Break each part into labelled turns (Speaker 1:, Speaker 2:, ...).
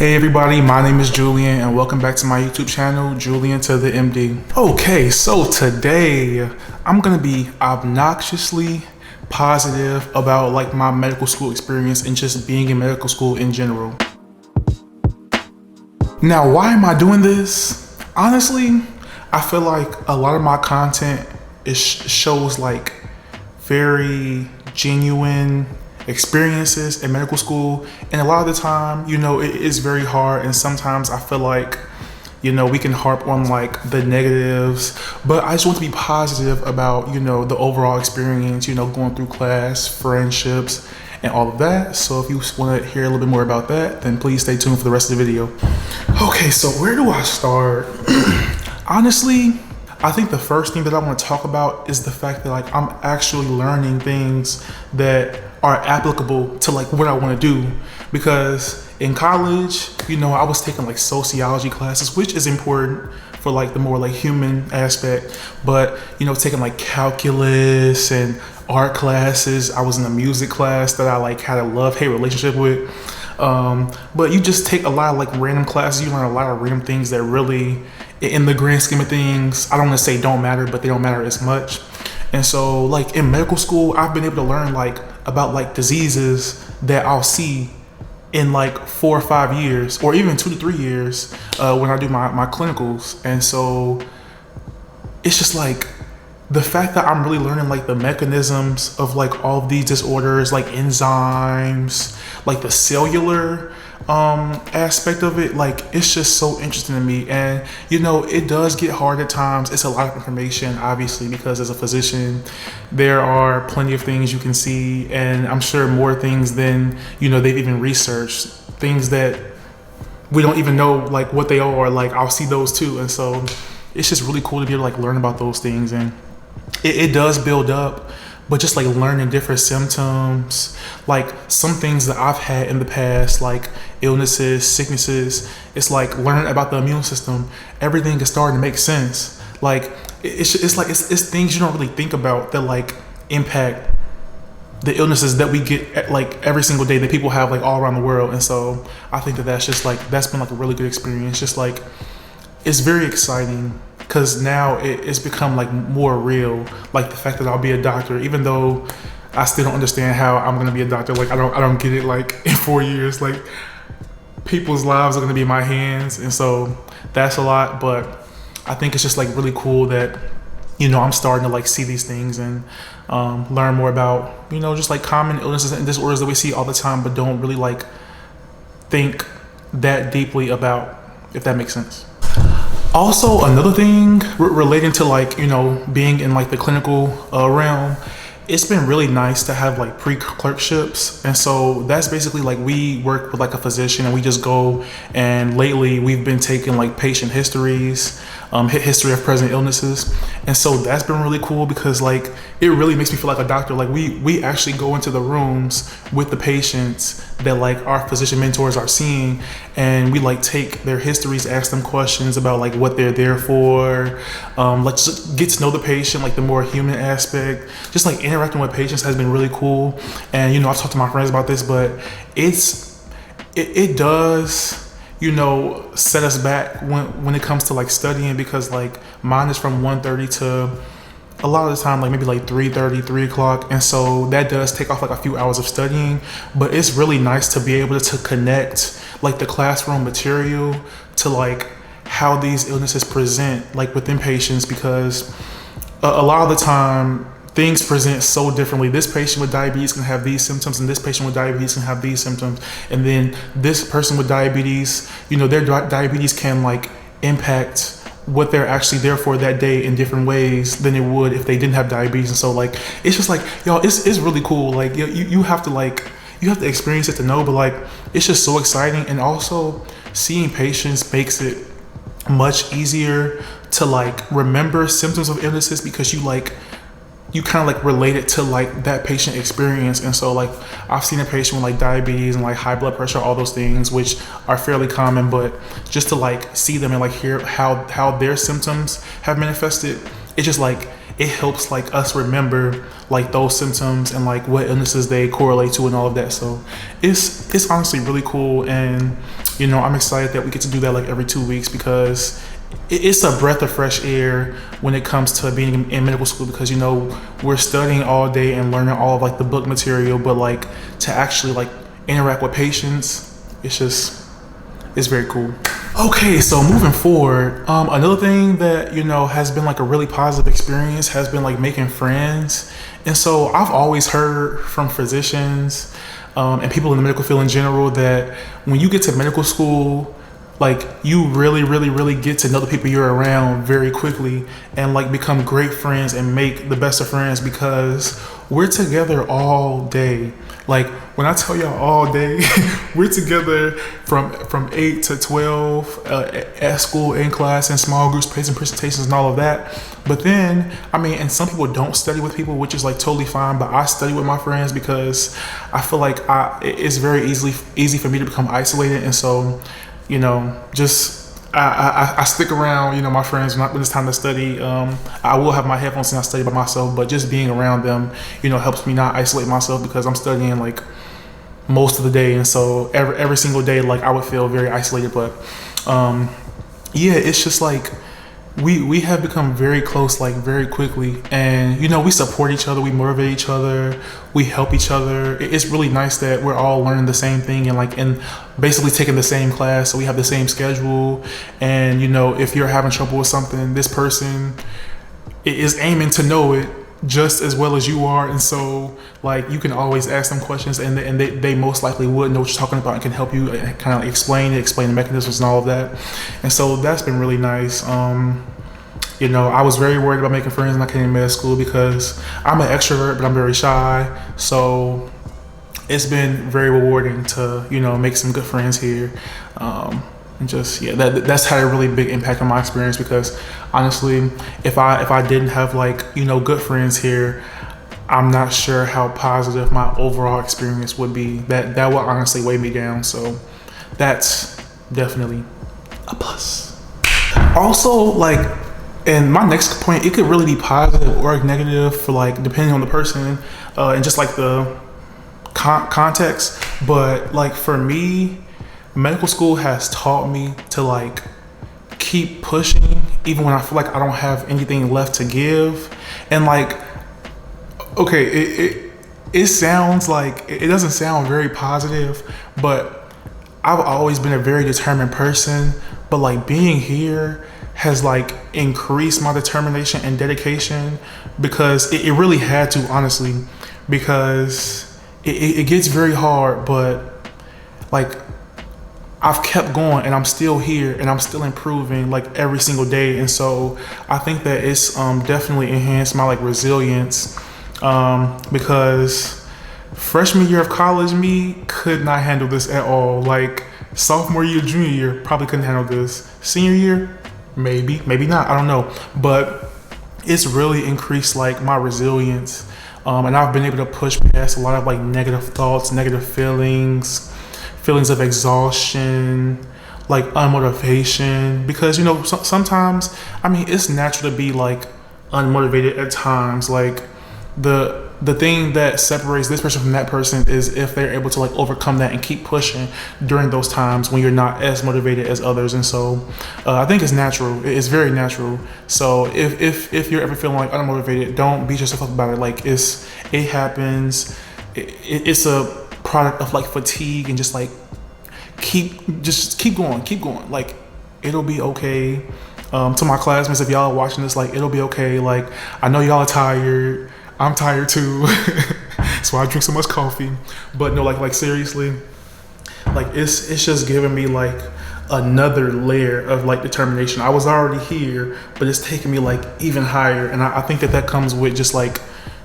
Speaker 1: Hey everybody, my name is Julian and welcome back to my YouTube channel, Julian to the MD. Okay, so today I'm gonna be obnoxiously positive about like my medical school experience and just being in medical school in general. Now, why am I doing this? Honestly, I feel like a lot of my content shows like very genuine experiences in medical school, and a lot of the time, it is very hard, and sometimes I feel like we can harp on like the negatives, but I just want to be positive about the overall experience, going through class, friendships, and all of that. So if you want to hear a little bit more about that, then please stay tuned for the rest of the video. Okay, so where do I start? Honestly, I think the first thing that I want to talk about is the fact that like I'm actually learning things that are applicable to like what I want to do, because in college, I was taking like sociology classes, which is important for like the more like human aspect, but taking like calculus and art classes. I was in a music class that I like had a love-hate relationship with. But you just take a lot of like random classes, you learn a lot of random things that really, in the grand scheme of things, I don't want to say don't matter, but they don't matter as much. And so like in medical school, I've been able to learn like about like diseases that I'll see in like 4 or 5 years, or even 2 to 3 years when I do my clinicals. And so it's just like the fact that I'm really learning like the mechanisms of like all of these disorders, like enzymes, like the cellular aspect of it, like it's just so interesting to me. And it does get hard at times. It's a lot of information, obviously, because as a physician there are plenty of things you can see, and I'm sure more things than they've even researched, things that we don't even know like what they are. Like I'll see those too, and so it's just really cool to be able to like learn about those things. And it does build up, but just like learning different symptoms, like some things that I've had in the past, like illnesses, sicknesses, it's like learning about the immune system. Everything is starting to make sense. Like it's things you don't really think about that like impact the illnesses that we get like every single day that people have like all around the world. And so I think that's just like, that's been like a really good experience. Just like, it's very exciting, because now it's become like more real, like the fact that I'll be a doctor, even though I still don't understand how I'm gonna be a doctor. Like I don't get it. Like in 4 years, like people's lives are gonna be in my hands, and so that's a lot. But I think it's just like really cool that I'm starting to like see these things and learn more about just like common illnesses and disorders that we see all the time, but don't really like think that deeply about, if that makes sense. Also, another thing relating to like being in like the clinical realm, it's been really nice to have like pre-clerkships. And so that's basically like we work with like a physician, and we just go, and lately we've been taking like patient histories, history of present illnesses. And so that's been really cool, because like it really makes me feel like a doctor. Like we actually go into the rooms with the patients that like our physician mentors are seeing, and we like take their histories, ask them questions about like what they're there for. Let's just get to know the patient, like the more human aspect. Just like interacting with patients has been really cool. And I've talked to my friends about this, but it does set us back when it comes to like studying, because like mine is from 1:30 to a lot of the time like maybe like 3:30, 3 o'clock, and so that does take off like a few hours of studying. But it's really nice to be able to connect like the classroom material to like how these illnesses present like within patients, because a lot of the time things present so differently. This patient with diabetes can have these symptoms, and this patient with diabetes can have these symptoms. And then this person with diabetes, their diabetes can like impact what they're actually there for that day in different ways than it would if they didn't have diabetes. And so like, it's just like, y'all, it's really cool. Like you have to experience it to know, but like, it's just so exciting. And also seeing patients makes it much easier to like remember symptoms of illnesses, because you kind of like relate it to like that patient experience. And so like I've seen a patient with like diabetes and like high blood pressure, all those things which are fairly common, but just to like see them and like hear how their symptoms have manifested, it's just like it helps like us remember like those symptoms and like what illnesses they correlate to and all of that. So it's honestly really cool. And I'm excited that we get to do that like every 2 weeks, because it's a breath of fresh air when it comes to being in medical school, because we're studying all day and learning all of like the book material, but like to actually like interact with patients, it's very cool. Okay, so moving forward, another thing that has been like a really positive experience has been like making friends. And so I've always heard from physicians and people in the medical field in general that when you get to medical school, like you really, really, really get to know the people you're around very quickly and like become great friends and make the best of friends, because we're together all day. Like when I tell y'all all day, we're together from 8 to 12 at school, in class, in small groups, presentations and all of that. But then, and some people don't study with people, which is like totally fine, but I study with my friends because I feel like it's very easy for me to become isolated. And so, I stick around, my friends when it's time to study. I will have my headphones and I study by myself, but just being around them, helps me not isolate myself, because I'm studying like most of the day. And so every single day, like I would feel very isolated. But yeah, it's just like we have become very close, like very quickly. And we support each other, we motivate each other, we help each other. It's really nice that we're all learning the same thing and basically taking the same class, so we have the same schedule. And if you're having trouble with something, this person is aiming to know it just as well as you are. And so like you can always ask them questions, and they most likely would know what you're talking about and can help you kind of explain the mechanisms and all of that. And so that's been really nice. I was very worried about making friends when I came to med school, because I'm an extrovert, but I'm very shy. So it's been very rewarding to, make some good friends here. And just, that's had a really big impact on my experience, because honestly, if I didn't have like, good friends here, I'm not sure how positive my overall experience would be. That would honestly weigh me down. So that's definitely a plus. Also, like, and my next point, it could really be positive or negative for like, depending on the person and just like the context. But like for me, medical school has taught me to like keep pushing even when I feel like I don't have anything left to give. And like, okay, it sounds like, it doesn't sound very positive, but I've always been a very determined person. But like being here has like increased my determination and dedication, because it really had to, honestly, because it gets very hard, but like I've kept going and I'm still here and I'm still improving like every single day. And so I think that it's definitely enhanced my like resilience, because freshman year of college me could not handle this at all. Like sophomore year, junior year, probably couldn't handle this. Senior year, maybe not, I don't know. But it's really increased like my resilience, and I've been able to push past a lot of like negative thoughts, negative feelings of exhaustion, like unmotivation, because sometimes it's natural to be like unmotivated at times. Like the thing that separates this person from that person is if they're able to like overcome that and keep pushing during those times when you're not as motivated as others. And so I think it's natural. It's very natural. So if you're ever feeling like unmotivated, don't beat yourself up about it. Like it happens. It's a product of like fatigue, and just like keep going. Like it'll be okay. To my classmates, if y'all are watching this, like it'll be okay. Like I know y'all are tired. I'm tired too. So I drink so much coffee. But no, like seriously, like it's just giving me like another layer of like determination. I was already here, but it's taking me like even higher. And I think that comes with just like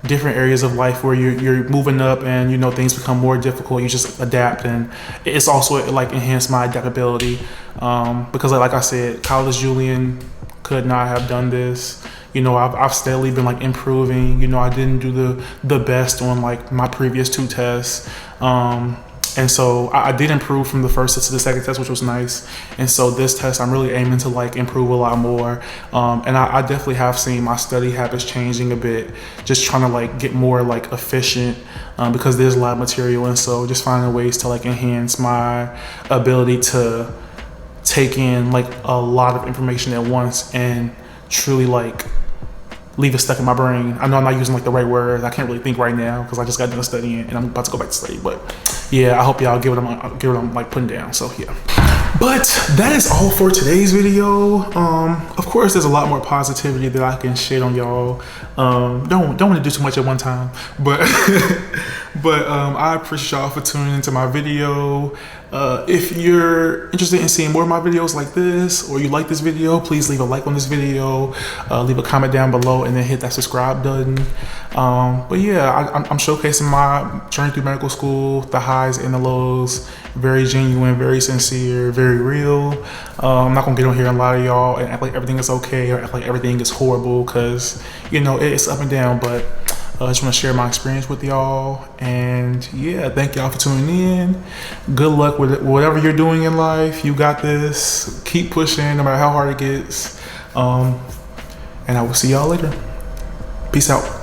Speaker 1: different areas of life where you're moving up and things become more difficult. You just adapt, and it's also like enhanced my adaptability, because like I said, college Julian could not have done this. I've steadily been like improving. I didn't do the best on like my previous 2 tests, And so I did improve from the first test to the second test, which was nice. And so this test, I'm really aiming to like improve a lot more. And I definitely have seen my study habits changing a bit, just trying to like get more like efficient because there's a lot of material. And so just finding ways to like enhance my ability to take in like a lot of information at once and truly like leave it stuck in my brain. I know I'm not using like the right words. I can't really think right now because I just got done studying and I'm about to go back to study. But yeah, I hope y'all get what I'm like putting down. So yeah. But that is all for today's video. Of course, there's a lot more positivity that I can shade on y'all. Don't want to do too much at one time, but I appreciate y'all for tuning into my video. If you're interested in seeing more of my videos like this, or you like this video, please leave a like on this video, leave a comment down below, and then hit that subscribe button. But yeah, I'm showcasing my journey through medical school, the highs and the lows. Very genuine, very sincere, very real. I'm not gonna get on here and lie to y'all and act like everything is okay or act like everything is horrible, because you know it's up and down. But I just want to share my experience with y'all, and yeah, thank y'all for tuning in. Good luck with whatever you're doing in life. You got this. Keep pushing no matter how hard it gets. And I will see y'all later. Peace out.